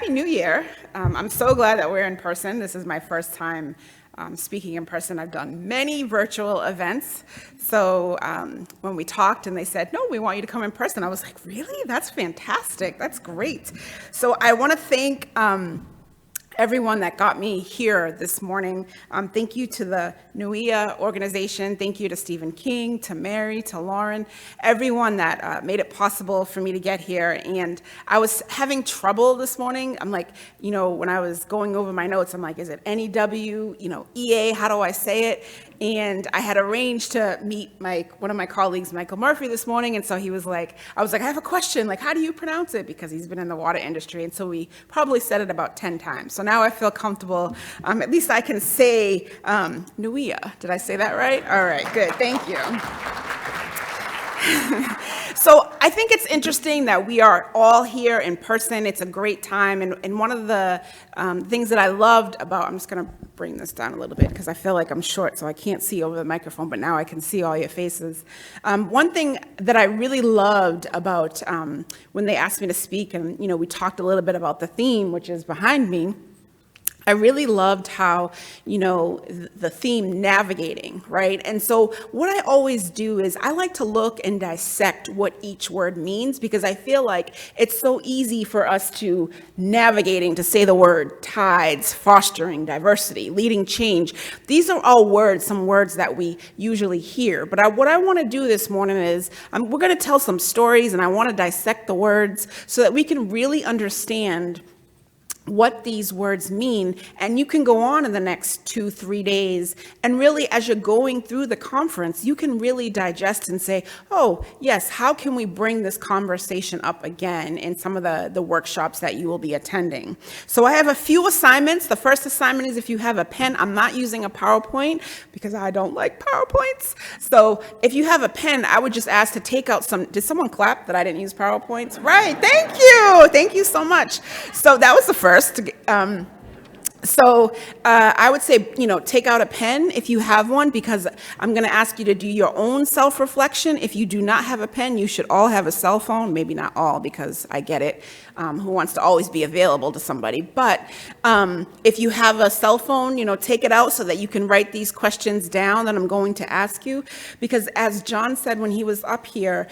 Happy New Year. I'm so glad that we're in person. This is my first time speaking in person. I've done many virtual events. So when we talked and they said, no, we want you to come in person, I was like, really? That's fantastic. That's great. So I want to thank everyone that got me here this morning. Thank you to the NEWEA organization. Thank you to Stephen King, to Mary, to Lauren, everyone that made it possible for me to get here. And I was having trouble this morning. I'm like, when I was going over my notes, I'm like, is it NEW, EA, how do I say it? And I had arranged to meet one of my colleagues, Michael Murphy, this morning. And so I was like, I have a question, how do you pronounce it? Because he's been in the water industry. And so we probably said it about 10 times. So now I feel comfortable. At least I can say NEWEA. Did I say that right? All right, good. Thank you. So I think it's interesting that we are all here in person. It's a great time. And one of the things that I loved about, I'm just going to bring this down a little bit because I feel like I'm short, so I can't see over the microphone, but now I can see all your faces. One thing that I really loved about when they asked me to speak, and we talked a little bit about the theme, which is behind me, I really loved how, the theme navigating, right? And so what I always do is I like to look and dissect what each word means, because I feel like it's so easy for us to navigating to say the word tides, fostering diversity, leading change. These are all words, some words that we usually hear. But what I want to do this morning is we're going to tell some stories, and I want to dissect the words so that we can really understand what these words mean. And you can go on in the next 2-3 days, and really as you're going through the conference, you can really digest and say, oh yes, how can we bring this conversation up again in some of the workshops that you will be attending. So I have a few assignments. The first assignment is, if you have a pen, I'm not using a PowerPoint because I don't like PowerPoints. So if you have a pen, I would just ask to take out did someone clap that I didn't use PowerPoints? Right, thank you so much. So that was the first. I would say, take out a pen if you have one, because I'm going to ask you to do your own self-reflection. If you do not have a pen, you should all have a cell phone. Maybe not all, because I get it. Who wants to always be available to somebody? But if you have a cell phone, take it out so that you can write these questions down that I'm going to ask you. Because as John said when he was up here,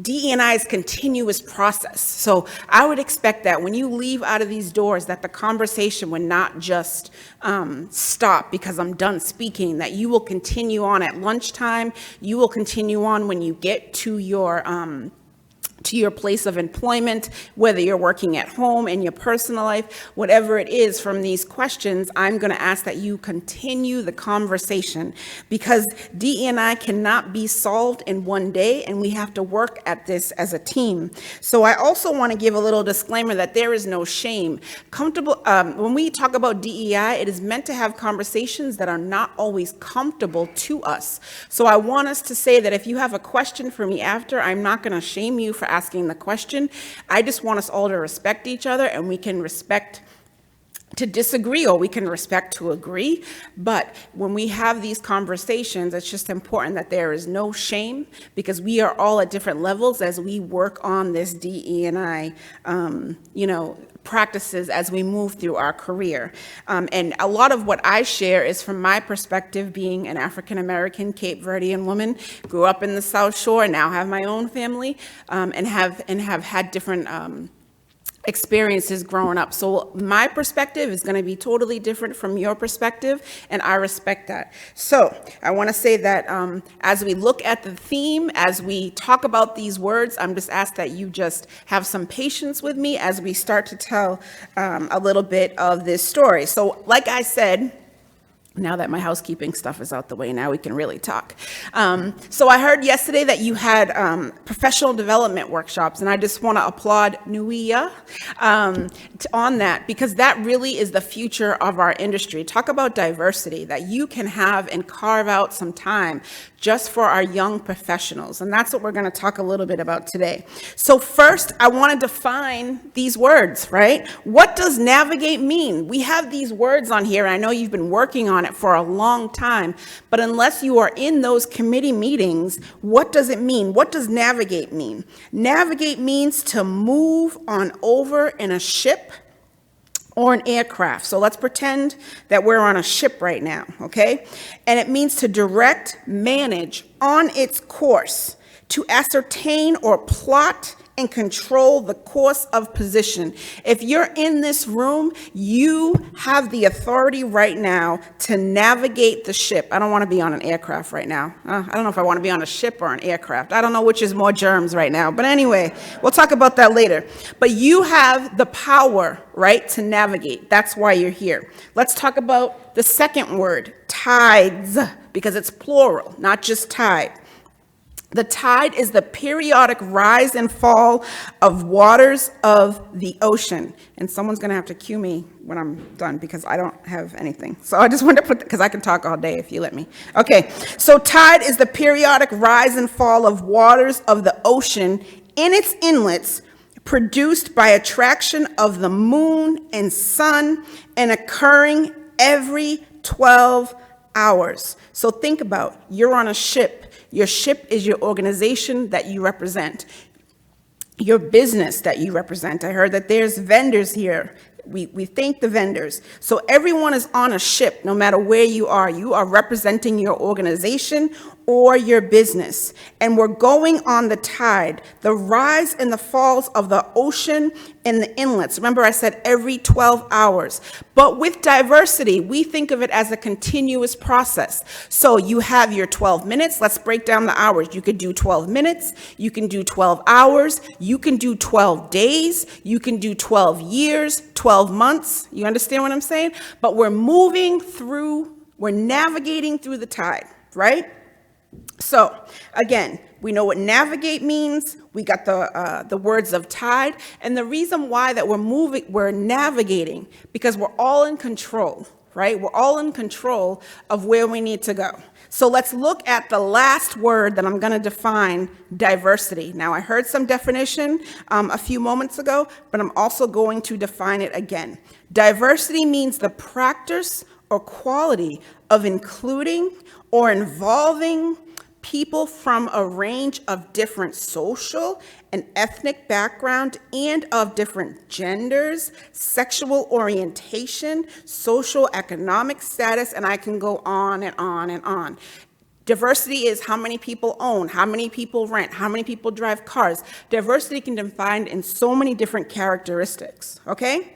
DE&I is continuous process. So I would expect that when you leave out of these doors, that the conversation would not just stop because I'm done speaking, that you will continue on at lunchtime, you will continue on when you get to your place of employment, whether you're working at home, in your personal life, whatever it is. From these questions, I'm going to ask that you continue the conversation, because DE&I cannot be solved in one day, and we have to work at this as a team. So I also want to give a little disclaimer that there is no shame. When we talk about DEI, it is meant to have conversations that are not always comfortable to us. So I want us to say that if you have a question for me after, I'm not going to shame you for asking the question. I just want us all to respect each other, and we can respect to disagree, or we can respect to agree. But when we have these conversations, it's just important that there is no shame, because we are all at different levels as we work on this DE&I, practices as we move through our career. And a lot of what I share is from my perspective, being an African-American Cape Verdean woman, grew up in the South Shore, now have my own family, and have had different experiences growing up. So my perspective is going to be totally different from your perspective, and I respect that. So I want to say that as we look at the theme, as we talk about these words, I'm just asked that you just have some patience with me as we start to tell a little bit of this story. So like I said, now that my housekeeping stuff is out the way, now we can really talk. So I heard yesterday that you had professional development workshops, and I just want to applaud NEWEA on that, because that really is the future of our industry. Talk about diversity, that you can have and carve out some time just for our young professionals. And that's what we're going to talk a little bit about today. So first, I want to define these words, right? What does navigate mean? We have these words on here. I know you've been working on on it for a long time. But unless you are in those committee meetings, what does it mean? What does navigate mean? Navigate means to move on over in a ship or an aircraft. So let's pretend that we're on a ship right now, okay? And it means to direct, manage on its course, to ascertain or plot and control the course of position. If you're in this room, you have the authority right now to navigate the ship. I don't want to be on an aircraft right now. I don't know if I want to be on a ship or an aircraft. I don't know which is more germs right now. But anyway, we'll talk about that later. But you have the power, right, to navigate. That's why you're here. Let's talk about the second word, tides, because it's plural, not just tide. The tide is the periodic rise and fall of waters of the ocean. And someone's going to have to cue me when I'm done because I don't have anything. So I just wanted to put, because I can talk all day if you let me. Okay, so tide is the periodic rise and fall of waters of the ocean in its inlets, produced by attraction of the moon and sun and occurring every 12 hours. So think about, you're on a ship. Your ship is your organization that you represent, your business that you represent. I heard that there's vendors here. We thank the vendors. So everyone is on a ship, no matter where you are. You are representing your organization or your business. And we're going on the tide, the rise and the falls of the ocean and the inlets. Remember, I said every 12 hours. But with diversity, we think of it as a continuous process. So you have your 12 minutes. Let's break down the hours. You could do 12 minutes. You can do 12 hours. You can do 12 days. You can do 12 years, 12 months. You understand what I'm saying? But we're moving through, we're navigating through the tide, right? So again, we know what navigate means. We got the words of tide, and the reason why that we're navigating, because we're all in control, right? We're all in control of where we need to go. So let's look at the last word that I'm going to define, diversity. Now, I heard some definition a few moments ago, but I'm also going to define it again. Diversity means the practice or quality of including or involving people from a range of different social and ethnic background and of different genders, sexual orientation, social economic status, and I can go on and on and on. Diversity is how many people own, how many people rent, how many people drive cars. Diversity can be defined in so many different characteristics, okay?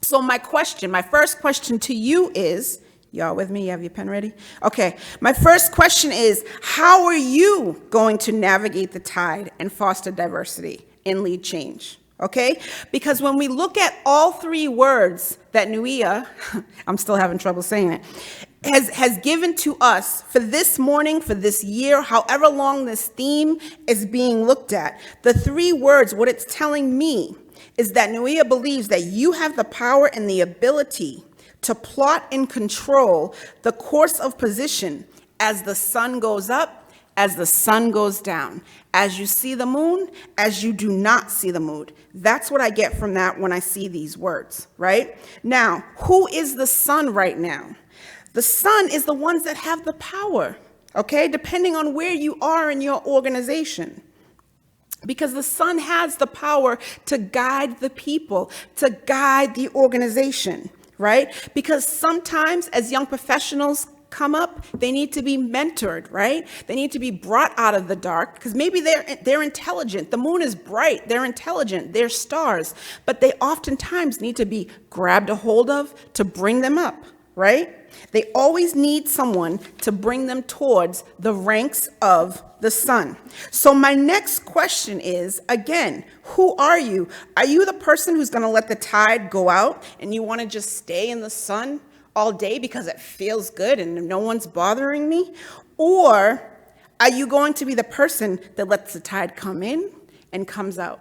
So my first question to you is, y'all with me? You have your pen ready? Okay. My first question is, how are you going to navigate the tide and foster diversity and lead change? Okay? Because when we look at all three words that NEWEA, I'm still having trouble saying it, has given to us for this morning, for this year, however long this theme is being looked at, the three words, what it's telling me is that NEWEA believes that you have the power and the ability to plot and control the course of position as the sun goes up, as the sun goes down, as you see the moon, as you do not see the moon. That's what I get from that when I see these words, right? Now, who is the sun right now? The sun is the ones that have the power, okay, depending on where you are in your organization. Because the sun has the power to guide the people, to guide the organization. Right? Because sometimes as young professionals come up, they need to be mentored, right? They need to be brought out of the dark because maybe they're intelligent. The moon is bright. They're intelligent. They're stars. But they oftentimes need to be grabbed a hold of to bring them up, right? They always need someone to bring them towards the ranks of the sun. So my next question is, again, who are you? Are you the person who's going to let the tide go out and you want to just stay in the sun all day because it feels good and no one's bothering me? Or are you going to be the person that lets the tide come in and comes out?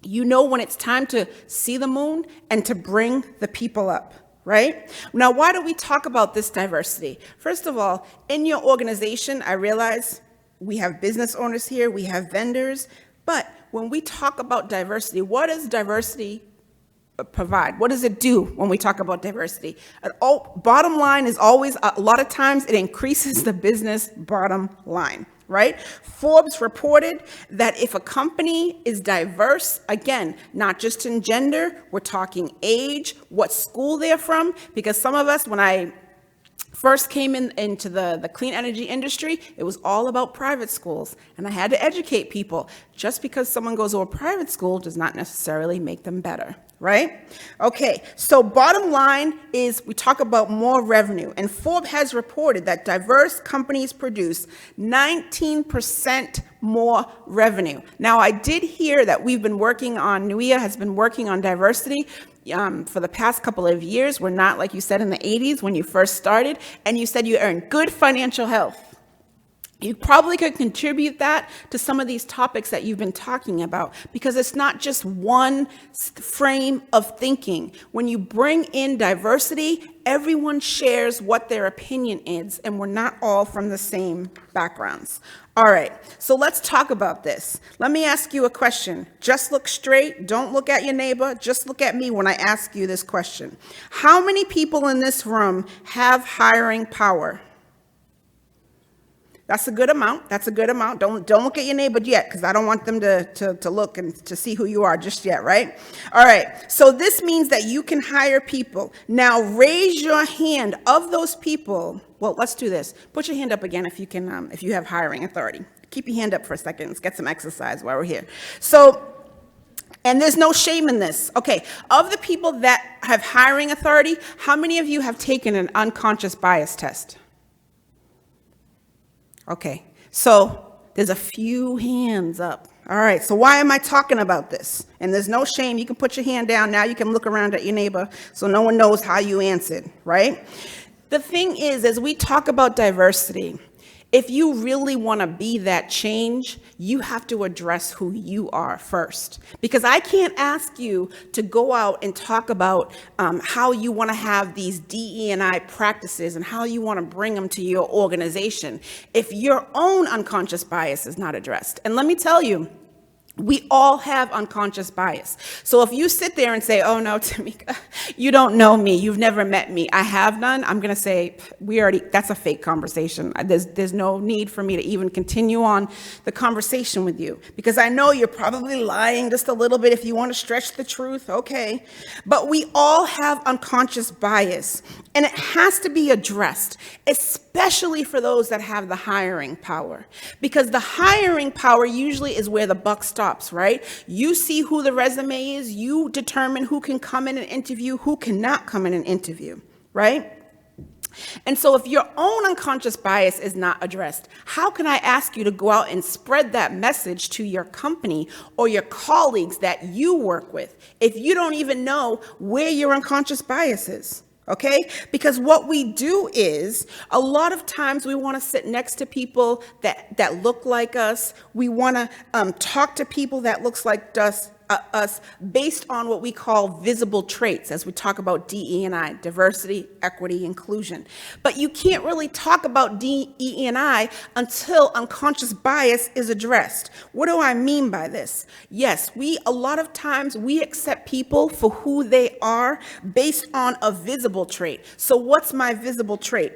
You know when it's time to see the moon and to bring the people up. Right? Now, why do we talk about this diversity? First of all, in your organization, I realize we have business owners here, we have vendors, but when we talk about diversity, what does diversity provide? What does it do when we talk about diversity? Bottom line is always, a lot of times, it increases the business bottom line, right? Forbes reported that if a company is diverse, again, not just in gender, we're talking age, what school they're from, because some of us, when I first came into the clean energy industry, it was all about private schools. And I had to educate people. Just because someone goes to a private school does not necessarily make them better, right? Okay, so bottom line is we talk about more revenue. And Forbes has reported that diverse companies produce 19% more revenue. Now, I did hear that NEWEA has been working on diversity for the past couple of years. We're not, like you said, in the 80s when you first started, and you said you earned good financial health. You probably could contribute that to some of these topics that you've been talking about, because it's not just one frame of thinking. When you bring in diversity, everyone shares what their opinion is, and we're not all from the same backgrounds. All right, so let's talk about this. Let me ask you a question. Just look straight. Don't look at your neighbor. Just look at me when I ask you this question. How many people in this room have hiring power? That's a good amount. That's a good amount. Don't look at your neighbor yet, because I don't want them to look and to see who you are just yet, right? All right. So this means that you can hire people. Now raise your hand of those people. Well, let's do this. Put your hand up again if you can, if you have hiring authority. Keep your hand up for a second. Let's get some exercise while we're here. So, and there's no shame in this. Okay. Of the people that have hiring authority, how many of you have taken an unconscious bias test? Okay, so there's a few hands up. All right, so why am I talking about this? And there's no shame. You can put your hand down. Now you can look around at your neighbor so no one knows how you answered, right? The thing is, as we talk about diversity, if you really want to be that change, you have to address who you are first. Because I can't ask you to go out and talk about how you want to have these DE&I practices and how you want to bring them to your organization if your own unconscious bias is not addressed. And let me tell you, we all have unconscious bias. So if you sit there and say, oh no, Tamika, you don't know me, you've never met me, I have none, I'm gonna say, that's a fake conversation. There's no need for me to even continue on the conversation with you, because I know you're probably lying just a little bit. If you want to stretch the truth, okay. But we all have unconscious bias, and it has to be addressed, especially for those that have the hiring power, because the hiring power usually is where the buck stops, right? You see who the resume is, you determine who can come in and interview, who cannot come in and interview, right? And so if your own unconscious bias is not addressed, how can I ask you to go out and spread that message to your company or your colleagues that you work with if you don't even know where your unconscious bias is? Okay? Because what we do is, a lot of times we want to sit next to people that look like us. We want to talk to people that looks like us based on what we call visible traits, as we talk about DE&I, diversity, equity, inclusion. But you can't really talk about DE&I until unconscious bias is addressed. What do I mean by this? Yes, a lot of times we accept people for who they are based on a visible trait. So what's my visible trait?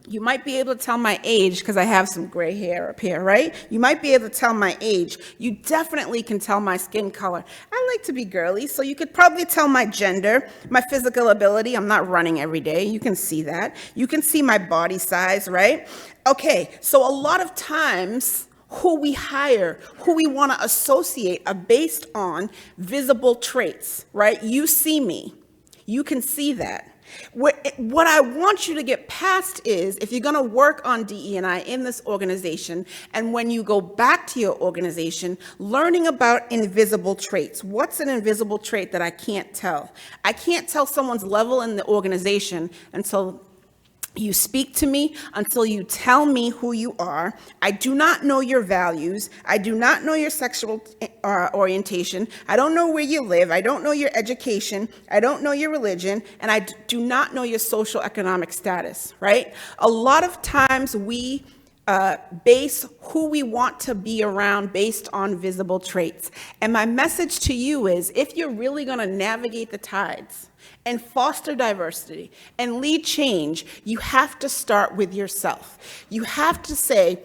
You might be able to tell my age because I have some gray hair up here, right? You might be able to tell my age. You definitely can tell my skin color. I like to be girly, so you could probably tell my gender, my physical ability. I'm not running every day. You can see that. You can see my body size, right? Okay, so a lot of times who we hire, who we want to associate are based on visible traits, right? You see me. You can see that. What I want you to get past is, if you're going to work on DE&I in this organization, and when you go back to your organization, learning about invisible traits. What's an invisible trait that I can't tell? I can't tell someone's level in the organization until you speak to me, until you tell me who you are. I do not know your values. I do not know your sexual orientation. I don't know where you live. I don't know your education. I don't know your religion. And I do not know your social economic status, right? A lot of times we base who we want to be around based on visible traits. And my message to you is, if you're really going to navigate the tides and foster diversity and lead change, you have to start with yourself. You have to say,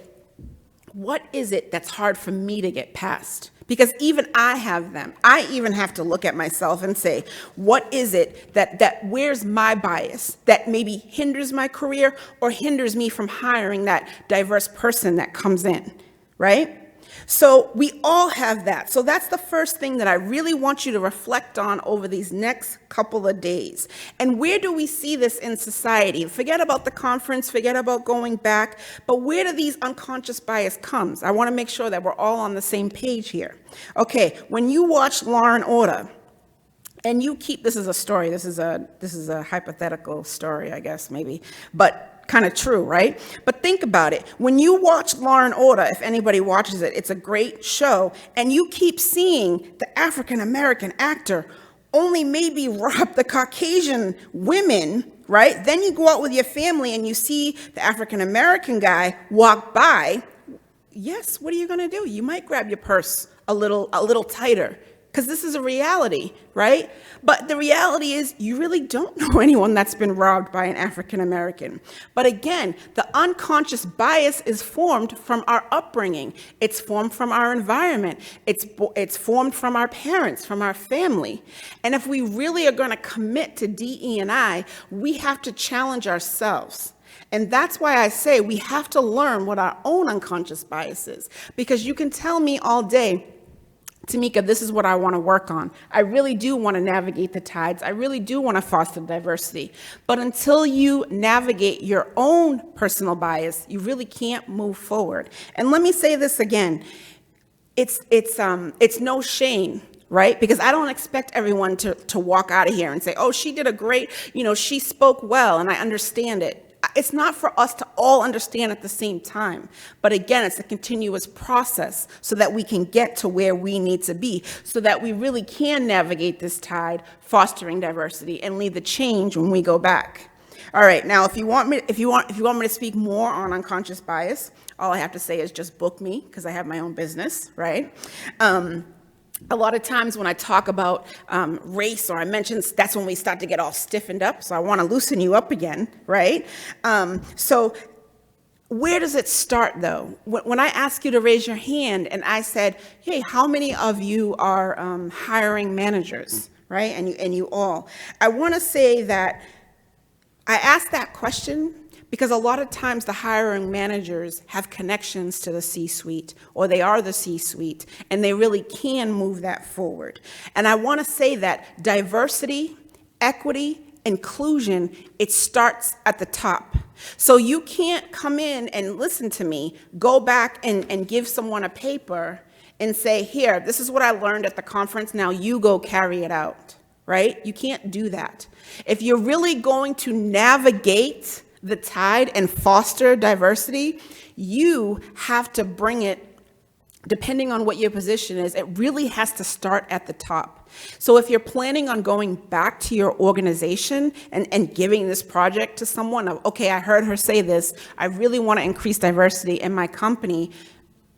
what is it that's hard for me to get past? Because even I have them. I even have to look at myself and say, what is it where's my bias that maybe hinders my career or hinders me from hiring that diverse person that comes in, right? So we all have that. So that's the first thing that I really want you to reflect on over these next couple of days. And where do we see this in society? Forget about the conference, forget about going back, but where do these unconscious bias comes? I want to make sure that we're all on the same page here. Okay, when you watch Law and Order, and you keep, this is a story, this is a hypothetical story, I guess, maybe, but kind of true, right? But think about it. When you watch Law and Order, if anybody watches it, it's a great show, and you keep seeing the African-American actor only maybe rob the Caucasian women, right? Then you go out with your family and you see the African-American guy walk by. Yes, what are you going to do? You might grab your purse a little tighter, because this is a reality, right? But the reality is you really don't know anyone that's been robbed by an African American. But again, the unconscious bias is formed from our upbringing. It's formed from our environment. It's formed from our parents, from our family. And if we really are going to commit to DE&I, we have to challenge ourselves. And that's why I say we have to learn what our own unconscious bias is. Because you can tell me all day, Tamika, this is what I want to work on. I really do want to navigate the tides. I really do want to foster diversity. But until you navigate your own personal bias, you really can't move forward. And let me say this again. It's no shame, right? Because I don't expect everyone to walk out of here and say, oh, she did a great, she spoke well, and I understand it. It's not for us to all understand at the same time. But again, it's a continuous process so that we can get to where we need to be, so that we really can navigate this tide, fostering diversity, and lead the change when we go back. All right, now if you want me to speak more on unconscious bias, all I have to say is just book me, because I have my own business, right? A lot of times when I talk about race, or I mention, that's when we start to get all stiffened up. So I want to loosen you up again, right? So where does it start, though? When I ask you to raise your hand and I said, hey, how many of you are hiring managers, right? And you all. I want to say that I asked that question because a lot of times the hiring managers have connections to the C-suite, or they are the C-suite, and they really can move that forward. And I want to say that diversity, equity, inclusion, it starts at the top. So you can't come in and, listen to me, go back and give someone a paper and say, here, this is what I learned at the conference, now you go carry it out, right? You can't do that. If you're really going to navigate the tide and foster diversity, you have to bring it, depending on what your position is, it really has to start at the top. So if you're planning on going back to your organization and giving this project to someone, okay, I heard her say this, I really want to increase diversity in my company,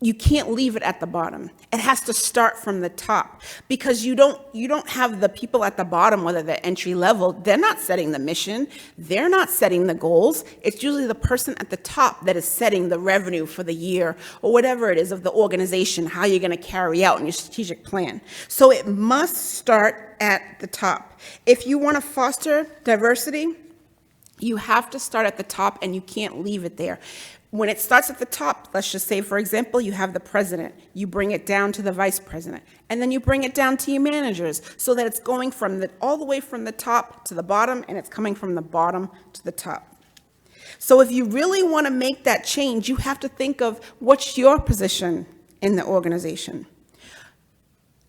you can't leave it at the bottom. It has to start from the top, because you don't have the people at the bottom, whether they're entry level, they're not setting the mission, they're not setting the goals. It's usually the person at the top that is setting the revenue for the year, or whatever it is of the organization, how you're going to carry out in your strategic plan. So it must start at the top. If you want to foster diversity, you have to start at the top, and you can't leave it there. When it starts at the top, let's just say, for example, you have the president, you bring it down to the vice president, and then you bring it down to your managers, so that it's going from all the way from the top to the bottom, and it's coming from the bottom to the top. So if you really want to make that change, you have to think of what's your position in the organization.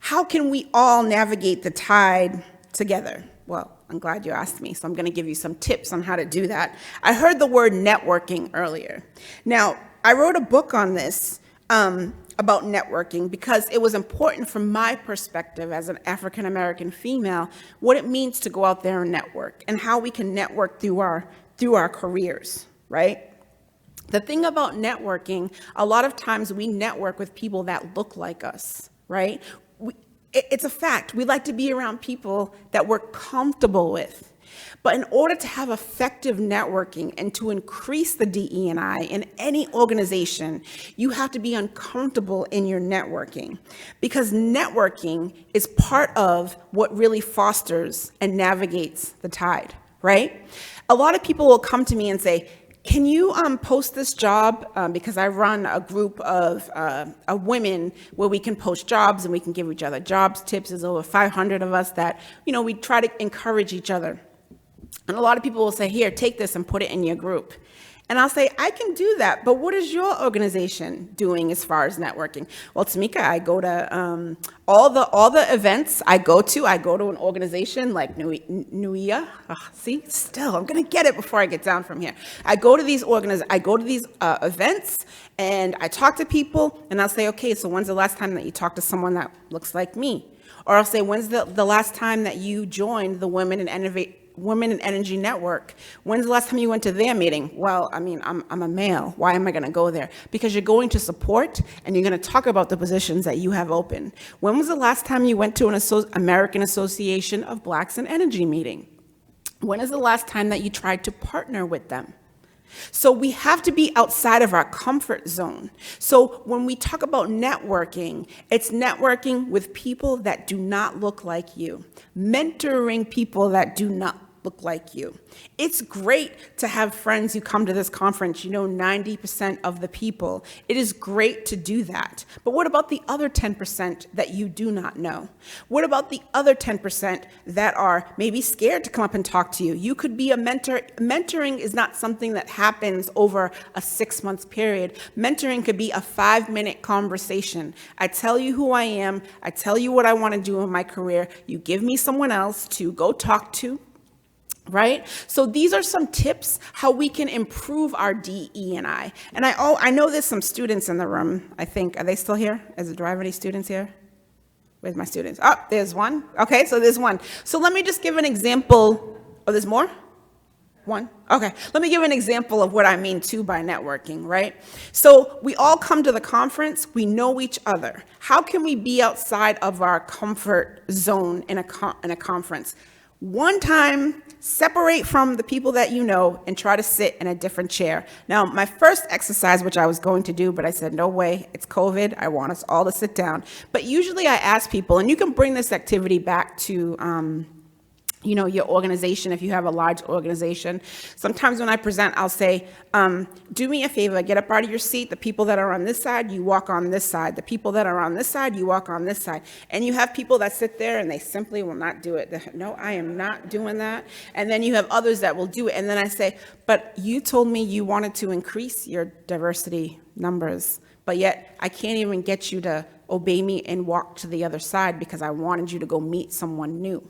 How can we all navigate the tide together? Well, I'm glad you asked me, so I'm going to give you some tips on how to do that. I heard the word networking earlier. Now, I wrote a book on this about networking because it was important from my perspective as an African-American female, what it means to go out there and network, and how we can network through our careers, right? The thing about networking, a lot of times we network with people that look like us, right? It's a fact. We like to be around people that we're comfortable with. But in order to have effective networking and to increase the DE&I in any organization, you have to be uncomfortable in your networking, because networking is part of what really fosters and navigates the tide, right? A lot of people will come to me and say, can you post this job? Because I run a group of women where we can post jobs and we can give each other jobs tips. There's over 500 of us that, we try to encourage each other. And a lot of people will say, here, take this and put it in your group. And I'll say, I can do that, but what is your organization doing as far as networking? Well, Tamika, I go to all the events I go to an organization like NEWEA. See, still, I'm gonna get it before I get down from here. I go to these events and I talk to people, and I'll say, okay, so when's the last time that you talked to someone that looks like me? Or I'll say, when's the last time that you joined the Women in Energy Network? When's the last time you went to their meeting? Well, I'm a male. Why am I going to go there? Because you're going to support and you're going to talk about the positions that you have open. When was the last time you went to an American Association of Blacks in Energy meeting? When is the last time that you tried to partner with them? So we have to be outside of our comfort zone. So when we talk about networking, it's networking with people that do not look like you, mentoring people that do not look like you. It's great to have friends who come to this conference, 90% of the people. It is great to do that. But what about the other 10% that you do not know? What about the other 10% that are maybe scared to come up and talk to you? You could be a mentor. Mentoring is not something that happens over a 6-month period. Mentoring could be a 5-minute conversation. I tell you who I am. I tell you what I want to do in my career. You give me someone else to go talk to. Right? So these are some tips how we can improve our DE&I. And I know there's some students in the room, I think. Are they still here? Do I have any students here? Where's my students? Oh, there's one. Okay, so there's one. So let me just give an example. Oh, there's more? One? Okay, let me give an example of what I mean too by networking, right? So we all come to the conference, we know each other. How can we be outside of our comfort zone in a conference? One time, separate from the people that you know and try to sit in a different chair. Now, my first exercise, which I was going to do, but I said, no way, it's COVID. I want us all to sit down. But usually I ask people, and you can bring this activity back to your organization, if you have a large organization. Sometimes when I present, I'll say, do me a favor, get up out of your seat. The people that are on this side, you walk on this side. The people that are on this side, you walk on this side. And you have people that sit there and they simply will not do it. No, I am not doing that. And then you have others that will do it. And then I say, but you told me you wanted to increase your diversity numbers, but yet I can't even get you to obey me and walk to the other side because I wanted you to go meet someone new.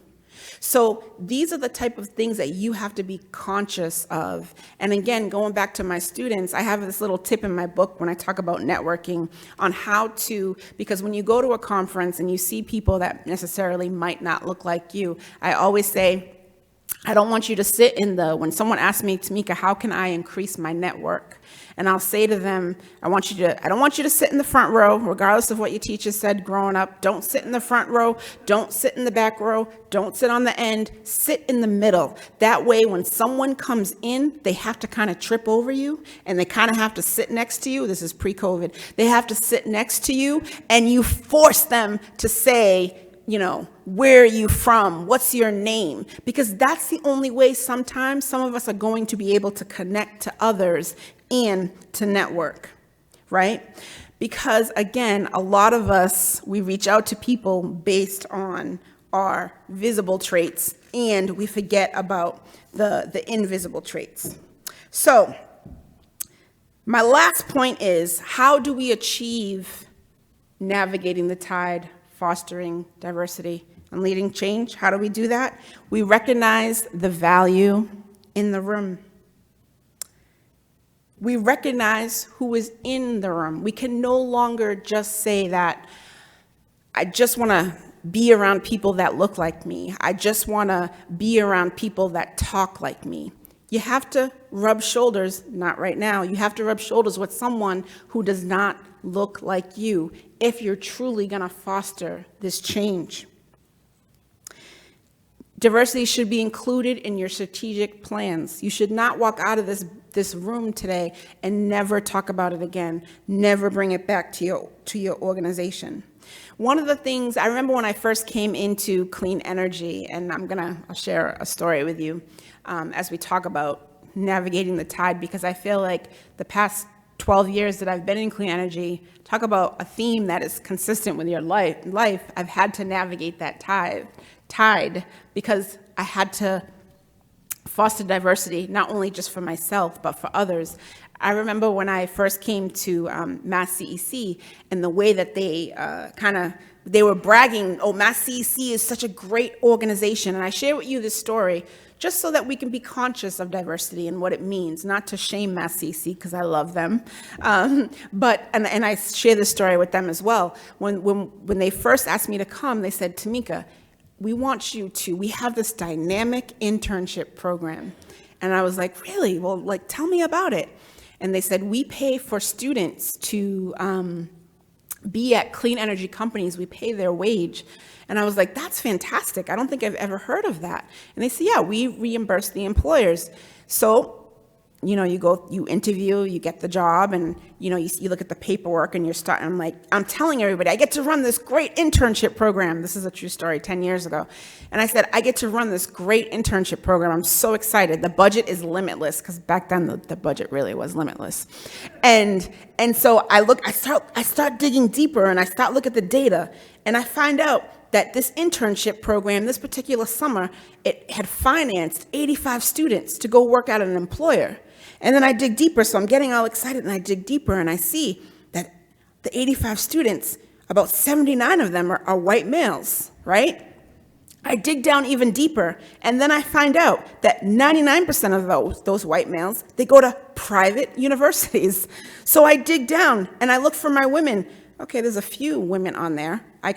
So these are the type of things that you have to be conscious of. And again, going back to my students, I have this little tip in my book when I talk about networking on how to, because when you go to a conference and you see people that necessarily might not look like you, I always say, I don't want you to sit when someone asks me, Tamika, how can I increase my network? And I'll say to them, I don't want you to sit in the front row, regardless of what your teacher said growing up. Don't sit in the front row. Don't sit in the back row. Don't sit on the end. Sit in the middle. That way, when someone comes in, they have to kind of trip over you, and they kind of have to sit next to you. This is pre-COVID. They have to sit next to you, and you force them to say, where are you from? What's your name? Because that's the only way sometimes some of us are going to be able to connect to others and to network, right? Because again, a lot of us, we reach out to people based on our visible traits and we forget about the invisible traits. So my last point is, how do we achieve navigating the tide, fostering diversity, and leading change? How do we do that? We recognize the value in the room. We recognize who is in the room. We can no longer just say that, I just want to be around people that look like me. I just want to be around people that talk like me. You have to rub shoulders, not right now, you have to rub shoulders with someone who does not look like you if you're truly going to foster this change. Diversity should be included in your strategic plans. You should not walk out of this room today and never talk about it again, never bring it back to your organization. One of the things, I remember when I first came into clean energy, and I'll share a story with you as we talk about navigating the tide, because I feel like the past 12 years that I've been in clean energy, talk about a theme that is consistent with your life, I've had to navigate that tide because I had to foster diversity, not only just for myself, but for others. I remember when I first came to Mass CEC and the way that they were bragging, oh, Mass CEC is such a great organization. And I share with you this story just so that we can be conscious of diversity and what it means, not to shame Mass CEC because I love them. But I share this story with them as well. When they first asked me to come, they said, Tamika, we have this dynamic internship program. And I was like, really? Well, tell me about it. And they said, we pay for students to be at clean energy companies. We pay their wage. And I was like, that's fantastic. I don't think I've ever heard of that. And they said, yeah, we reimburse the employers. So, you interview, you get the job, and, you look at the paperwork and I'm telling everybody, I get to run this great internship program. This is a true story, 10 years ago. And I said, I get to run this great internship program. I'm so excited. The budget is limitless, because back then the budget really was limitless. And so I start digging deeper, and I start looking at the data, and I find out that this internship program, this particular summer, it had financed 85 students to go work at an employer. And then I dig deeper, so I'm getting all excited, and I dig deeper, and I see that the 85 students, about 79 of them are white males, right? I dig down even deeper, and then I find out that 99% of those white males, they go to private universities. So I dig down, and I look for my women. Okay, there's a few women on there. I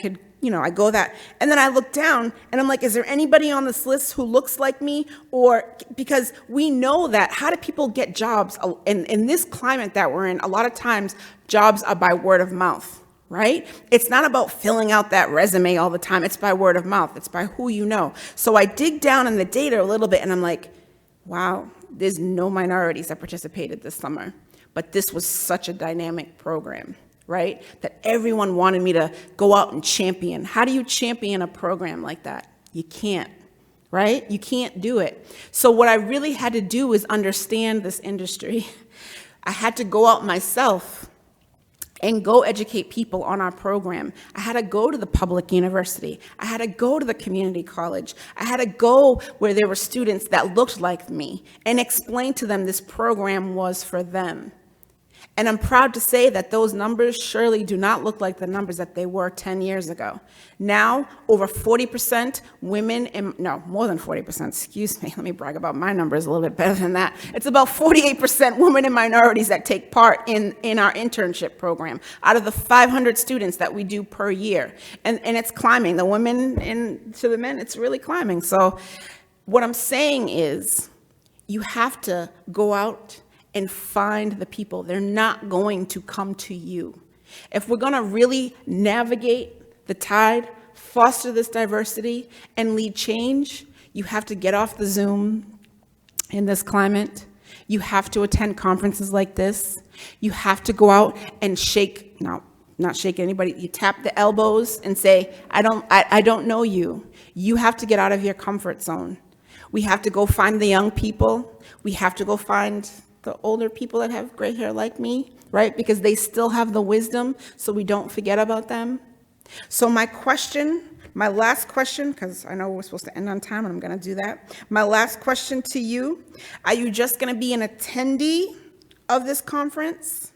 go that, and then I look down, and I'm like, is there anybody on this list who looks like me? Or, because we know that, how do people get jobs? In this climate that we're in, a lot of times, jobs are by word of mouth, right? It's not about filling out that resume all the time. It's by word of mouth. It's by who you know. So I dig down in the data a little bit, and I'm like, wow, there's no minorities that participated this summer. But this was such a dynamic program, right? That everyone wanted me to go out and champion. How do you champion a program like that? You can't, right? You can't do it. So what I really had to do is understand this industry. I had to go out myself and go educate people on our program. I had to go to the public university. I had to go to the community college. I had to go where there were students that looked like me and explain to them this program was for them. And I'm proud to say that those numbers surely do not look like the numbers that they were 10 years ago. Now, over 40% women, more than 40%, excuse me, let me brag about my numbers a little bit better than that. It's about 48% women and minorities that take part in our internship program out of the 500 students that we do per year. And it's climbing. The women and to the men, it's really climbing. So what I'm saying is you have to go out and find the people. They're not going to come to you. If we're going to really navigate the tide, foster this diversity, and lead change, you have to get off the Zoom in this climate. You have to attend conferences like this. You have to go out and not shake anybody. You tap the elbows and say, I don't know you. You have to get out of your comfort zone. We have to go find the young people. We have to go find the older people that have gray hair like me, right? Because they still have the wisdom, so we don't forget about them. So my last question, because I know we're supposed to end on time, and I'm going to do that. My last question to you, are you just going to be an attendee of this conference?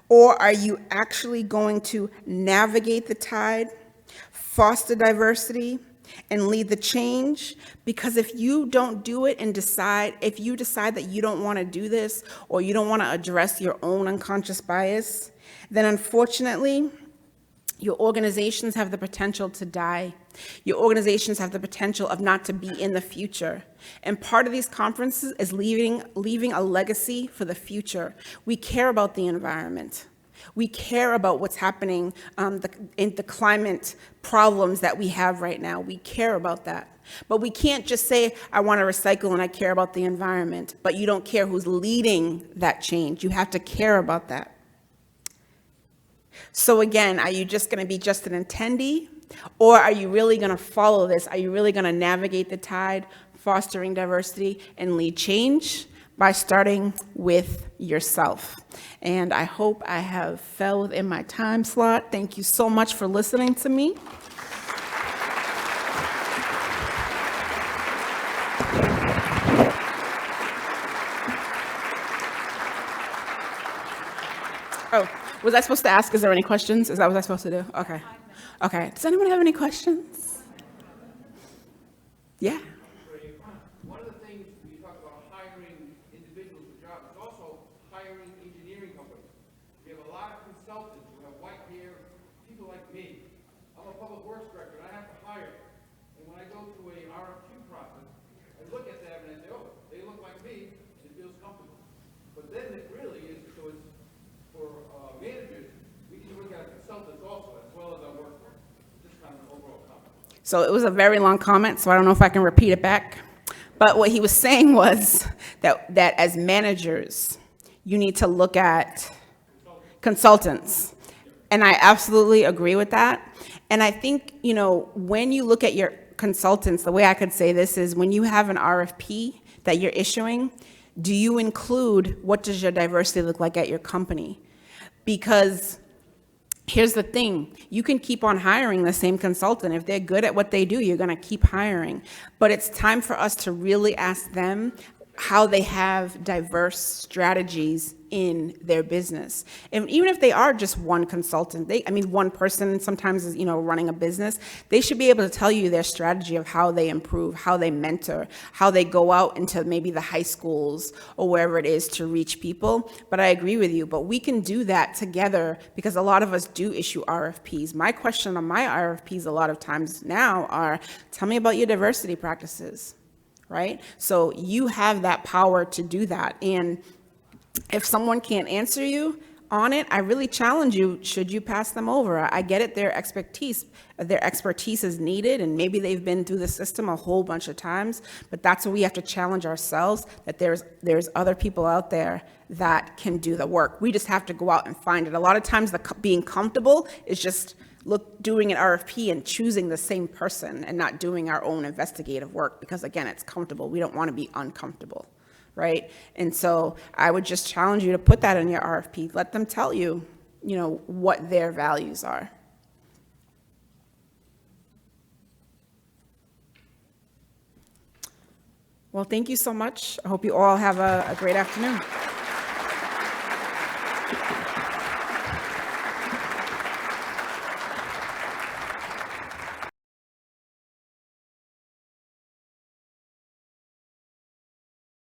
Or are you actually going to navigate the tide, foster diversity, and lead the change? Because if you don't do it and if you decide that you don't want to do this, or you don't want to address your own unconscious bias, then unfortunately, Your organizations have the potential to die. Your organizations have the potential of not to be in the future. And part of these conferences is leaving a legacy for the future. We care about the environment. We care about what's happening in the climate problems that we have right now. We care about that. But we can't just say, I want to recycle and I care about the environment, but you don't care who's leading that change. You have to care about that. So again, are you just going to be just an attendee, or are you really going to follow this? Are you really going to navigate the tide, fostering diversity and lead change by starting with yourself? And I hope I have fell within my time slot. Thank you so much for listening to me. Oh, was I supposed to ask, is there any questions? Is that what I was supposed to do? Okay. Okay. Does anyone have any questions? Yeah. One of the things you talk about hiring individuals for jobs is also hiring engineering companies. We have a lot of consultants who have white hair, people like me. I'm a public works director, and I have to hire. And when I go through a RFQ process, I look at them and I say, oh, they look like me, it feels comfortable. But then it really is, so it's for managers, we can look at consultants also, as well as our workforce. Just kind of an overall comment. So it was a very long comment, so I don't know if I can repeat it back. But what he was saying was that as managers, you need to look at consultants. And I absolutely agree with that. And I think, when you look at your consultants, the way I could say this is when you have an RFP that you're issuing, do you include what does your diversity look like at your company? Because here's the thing, you can keep on hiring the same consultant. If they're good at what they do, you're gonna keep hiring. But it's time for us to really ask them how they have diverse strategies in their business. And even if they are just one consultant, one person sometimes is, running a business, they should be able to tell you their strategy of how they improve, how they mentor, how they go out into maybe the high schools or wherever it is to reach people. But I agree with you, but we can do that together because a lot of us do issue RFPs. My question on my RFPs a lot of times now are, tell me about your diversity practices. Right? So you have that power to do that. And if someone can't answer you on it, I really challenge you, should you pass them over? I get it, their expertise is needed, and maybe they've been through the system a whole bunch of times, but that's what we have to challenge ourselves, that there's other people out there that can do the work. We just have to go out and find it. A lot of times being comfortable is just doing an RFP and choosing the same person and not doing our own investigative work because, again, it's comfortable. We don't want to be uncomfortable, right? And so I would just challenge you to put that in your RFP. Let them tell you, what their values are. Well, thank you so much. I hope you all have a great afternoon.